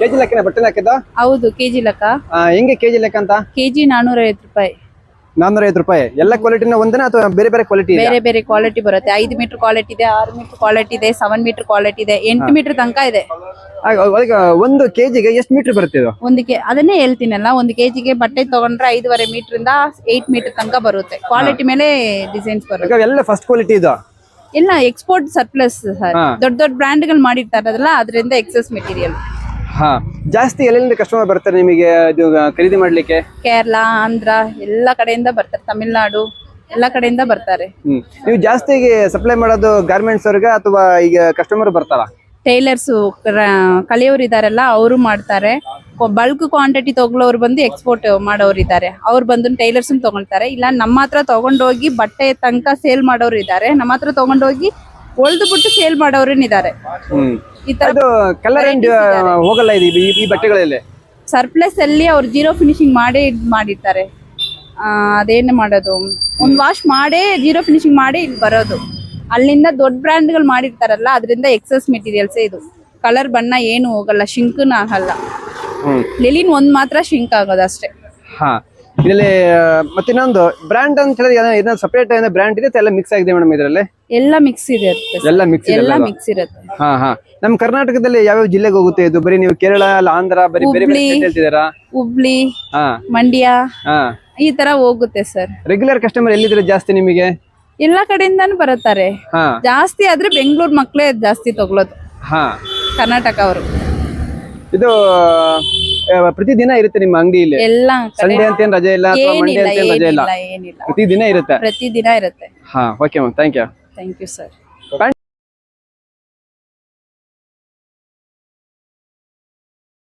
KG ಲೆಕ್ಕನ ಬಟ್ಟೆ ಹಾಕಿದ್ದ? ಹೌದು, ಕೆಜಿ ಲೆಕ್ಕ. ಹೆಂಗೆ ಕೆಜಿ ಲೆಕ್ಕ ಅಂತ? ಕೆಜಿ 450 ರೂಪಾಯಿ. 450 ರೂಪಾಯಿ. ಎಲ್ಲ ಕ್ವಾಲಿಟಿನ ಒಂದೇನಾ ಅಥವಾ ಬೇರೆ ಬೇರೆ ಕ್ವಾಲಿಟಿ ಇದೆ? ಬೇರೆ ಬೇರೆ ಕ್ವಾಲಿಟಿ ಬರುತ್ತೆ. 5 ಮೀಟರ್ ಕ್ವಾಲಿಟಿ ಇದೆ, 6 ಮೀಟರ್ ಕ್ವಾಲಿಟಿ ಇದೆ, 7 ಮೀಟರ್ ಕ್ವಾಲಿಟಿ ಇದೆ, 8 ಮೀಟರ್ ತನಕ ಇದೆ. ಈಗ ಒಂದು ಕೆಜಿಗೆ ಎಷ್ಟು ಮೀಟರ್ ಬರುತ್ತೆ ಇದು? ಅದನ್ನೇ ಹೇಳ್ತೀನಲ್ಲ, ಒಂದು ಕೆಜಿಗೆ ಬಟ್ಟೆ ತಗೊಂಡ್ರೆ 5.5 ಮೀಟರ್ ಇಂದ 8 ಮೀಟರ್ ತನಕ ಬರುತ್ತೆ. ಕ್ವಾಲಿಟಿ ಮೇಲೆ ಡಿಸೈನ್ಸ್ ಬರುತ್ತೆ. ಎಲ್ಲ ಫಸ್ಟ್ ಕ್ವಾಲಿಟಿ ಇದು? ಇಲ್ಲ, ಎಕ್ಸ್ಪೋರ್ಟ್ ಸರ್ಪ್ಲಸ್ ಸರ್. ದೊಡ್ಡ ದೊಡ್ಡ ಬ್ರ್ಯಾಂಡ್ ಗಳು ಮಾಡಿರ್ತಾರಲ್ಲ, ಅದರಿಂದ ಎಕ್ಸೆಸ್ ಮೆಟೀರಿಯಲ್. ಜಾಸ್ತಿ ಎಲ್ಲಿಂದ ಕಸ್ಟಮರ್ ಬರ್ತಾರೆ ನಿಮಗೆ ಇದು ಖರೀದಿ ಮಾಡ್ಲಿಕ್ಕೆ? ಕೇರಳ, ಆಂಧ್ರ ಎಲ್ಲ ಕಡೆಯಿಂದ ಬರ್ತಾರೆ, ತಮಿಳ್ನಾಡು ಎಲ್ಲ ಕಡೆಯಿಂದ ಬರ್ತಾರೆ. ನೀವು ಜಾಸ್ತಿ ಸಪ್ಲೈ ಮಾಡೋದು ಗಾರ್ಮೆಂಟ್ಸ್ ಅವ್ರಿಗೆ ಅಥವಾ ಈಗ ಕಸ್ಟಮರ್ ಬರ್ತಾರ? ಟೈಲರ್ಸ್ ಕಲಿಯೋರು ಇದಾರಲ್ಲ, ಅವರು ಮಾಡ್ತಾರೆ. ಬಲ್ಕ್ ಕ್ವಾಂಟಿಟಿ ತಗೊಳ್ಳೋರು ಬಂದು ಎಕ್ಸ್ಪೋರ್ಟ್ ಮಾಡೋರು ಇದ್ದಾರೆ, ಅವ್ರು ಬಂದು ಟೈಲರ್ಸ್ ತಗೊಳ್ತಾರೆ. ಇಲ್ಲ ನಮ್ಮ ಹತ್ರ ತಗೊಂಡೋಗಿ ಬಟ್ಟೆ ತನಕ ಸೇಲ್ ಮಾಡೋರು ಇದ್ದಾರೆ, ನಮ್ಮ ಹತ್ರ ತಗೊಂಡೋಗಿ ಹೊಲ್ದು ಬಿಟ್ಟು ಸೇಲ್ ಮಾಡೋರೇನಿದ್ದಾರೆ. ಈ ತರ ಕಲರ್ ಹೋಗಲ್ಲ ಈ ಬಟ್ಟೆಗಳಲ್ಲಿ. ಸರ್ಪ್ಲಸ್ ಅಲ್ಲಿ ಅವ್ರು ಜೀರೋ ಫಿನಿಶಿಂಗ್ ಮಾಡಿ ಮಾಡಿರ್ತಾರೆ. ಅದೇನು ಮಾಡೋದು, ಒಂದ್ ವಾಶ್ ಮಾಡೇ ಜೀರೋ ಫಿನಿಶಿಂಗ್ ಮಾಡಿ ಇಲ್ಲಿ ಬರೋದು. ಅಲ್ಲಿಂದ ದೊಡ್ಡ ಬ್ರ್ಯಾಂಡ್ಗಳು ಮಾಡಿರ್ತಾರಲ್ಲ, ಅದರಿಂದ ಎಕ್ಸೆಸ್ ಮೆಟೀರಿಯಲ್ಸ್ ಇದು. ಕಲರ್ ಬಣ್ಣ ಏನು ಹೋಗಲ್ಲ, ಶಿಂಕ್ನ ಆಗಲ್ಲ. ಲಿಲಿನ್ ಒಂದ್ ಮಾತ್ರ ಶಿಂಕ್ ಆಗೋದು ಅಷ್ಟೇ. ಇದರಲ್ಲಿ ಮತ್ತೆ ಇನ್ನೊಂದು ಬ್ರ್ಯಾಂಡ್ ಅಂತ ಹೇಳಿದ್ರೆ ಸಪರೇಟ್ ಬ್ರ್ಯಾಂಡ್ ಇದೆ, ಎಲ್ಲ ಮಿಕ್ಸ್ ಆಗಿದೆ ಮೇಡಮ್ ಇದರಲ್ಲಿ? ಎಲ್ಲ ಮಿಕ್ಸ್ ಇರುತ್ತೆ, ಎಲ್ಲ ಮಿಕ್ಸ್ ಇರುತ್ತೆ. ನಮ್ಮ ಕರ್ನಾಟಕದಲ್ಲಿ ಯಾವ್ಯಾವ ಜಿಲ್ಲೆಗೆ ಹೋಗುತ್ತೆ ಇದು? ಬರೀ ನೀವು ಕೇರಳ ಅಲ್ಲ, ಆಂಧ್ರ, ಬರೀ ಬೇರೆ ಬೇರೆ ಹೇಳ್ತಿದ್ದೀರಾ? ಹುಬ್ಳಿ, ಮಂಡ್ಯ ಈ ತರ ಹೋಗುತ್ತೆ ಸರ್. ರೆಗ್ಯುಲರ್ ಕಸ್ಟಮರ್ ಎಲ್ಲಿದ್ರೆ ಜಾಸ್ತಿ ನಿಮಗೆ? ಎಲ್ಲಾ ಕಡೆಯಿಂದಾನು ಬರುತ್ತಾರೆ. ಜಾಸ್ತಿ ಆದ್ರೆ ಬೆಂಗಳೂರು ಮಕ್ಕಳೇ ಜಾಸ್ತಿ ತಗೊಳ್ಳೋದು, ಕರ್ನಾಟಕ ಅವರು. ಇದು ಪ್ರತಿದಿನ ಇರುತ್ತೆ ನಿಮ್ಮ ಅಂಗಡಿಯಲ್ಲಿ? ಎಲ್ಲ ಸಂಡೇ ಅಂತ ಏನ್ ರಜೆ ಇಲ್ಲ, ಮಂಡೇ ಅಂತ ಏನ್ ರಜೆ ಇಲ್ಲ, ಏನಿಲ್ಲ, ಪ್ರತಿದಿನ ಇರುತ್ತೆ? ಪ್ರತಿದಿನ ಇರುತ್ತೆ. Okay ma'am, thank you. Thank you sir.